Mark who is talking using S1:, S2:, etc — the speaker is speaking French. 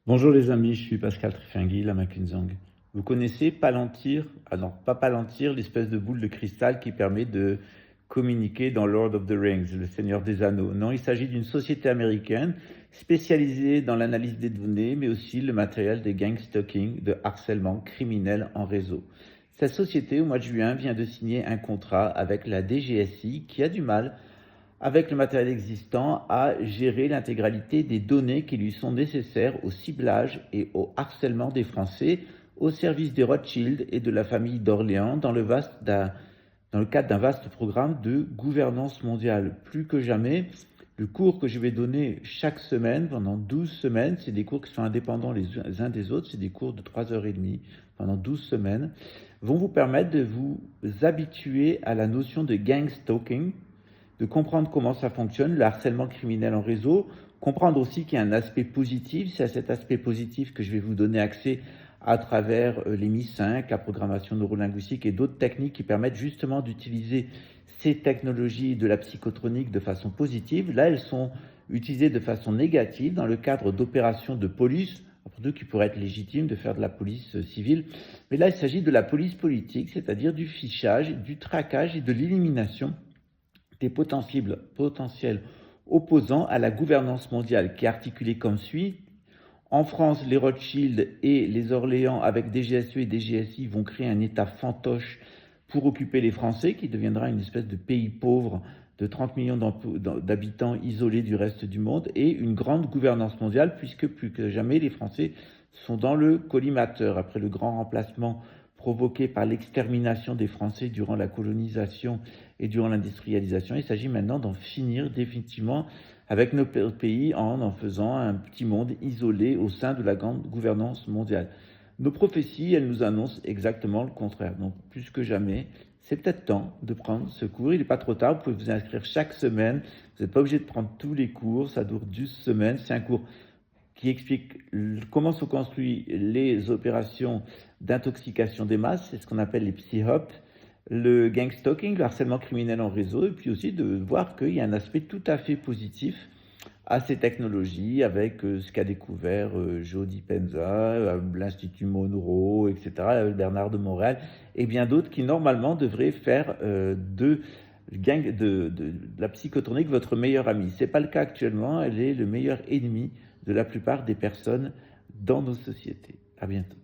S1: Bonjour les amis, je suis Pascal Trifingui, la Makinzang. Vous connaissez Palantir? Ah non, pas Palantir, l'espèce de boule de cristal qui permet de communiquer dans Lord of the Rings, le Seigneur des Anneaux. Non, il s'agit d'une société américaine spécialisée dans l'analyse des données, mais aussi le matériel de gang stalking, de harcèlement criminel en réseau. Cette société, au mois de juin, vient de signer un contrat avec la DGSI qui a du mal avec le matériel existant, à gérer l'intégralité des données qui lui sont nécessaires au ciblage et au harcèlement des Français au service des Rothschild et de la famille d'Orléans dans le cadre d'un vaste programme de gouvernance mondiale. Plus que jamais, le cours que je vais donner chaque semaine, pendant 12 semaines, c'est des cours qui sont indépendants les uns des autres, c'est des cours de 3h30 pendant 12 semaines, vont vous permettre de vous habituer à la notion de gang stalking, de comprendre comment ça fonctionne, le harcèlement criminel en réseau, comprendre aussi qu'il y a un aspect positif. C'est à cet aspect positif que je vais vous donner accès à travers les MI5, la programmation neurolinguistique et d'autres techniques qui permettent justement d'utiliser ces technologies de la psychotronique de façon positive. Là, elles sont utilisées de façon négative dans le cadre d'opérations de police, pour ceux qui pourraient être légitimes de faire de la police civile. Mais là, il s'agit de la police politique, c'est-à-dire du fichage, du traquage et de l'élimination des potentiels opposants à la gouvernance mondiale, qui est articulée comme suit. En France, les Rothschild et les Orléans, avec DGSE et DGSI, vont créer un État fantoche pour occuper les Français, qui deviendra une espèce de pays pauvre de 30 millions d'habitants isolés du reste du monde, et une grande gouvernance mondiale, puisque plus que jamais, les Français sont dans le collimateur. Après le grand remplacement provoqué par l'extermination des Français durant la colonisation et durant l'industrialisation, il s'agit maintenant d'en finir définitivement avec nos pays en faisant un petit monde isolé au sein de la grande gouvernance mondiale. Nos prophéties, elles nous annoncent exactement le contraire. Donc, plus que jamais, c'est peut-être temps de prendre ce cours. Il n'est pas trop tard, vous pouvez vous inscrire chaque semaine. Vous n'êtes pas obligé de prendre tous les cours, ça dure 12 semaines. C'est un cours qui explique comment sont construites les opérations d'intoxication des masses, c'est ce qu'on appelle les psy-hop, le gang stalking, le harcèlement criminel en réseau, et puis aussi de voir qu'il y a un aspect tout à fait positif à ces technologies, avec ce qu'a découvert Joe Dispenza, l'Institut Monroe, etc., Bernard de Montréal, et bien d'autres qui normalement devraient faire de la psychotronique votre meilleur ami. Ce n'est pas le cas actuellement, elle est le meilleur ennemi de la plupart des personnes dans nos sociétés. À bientôt.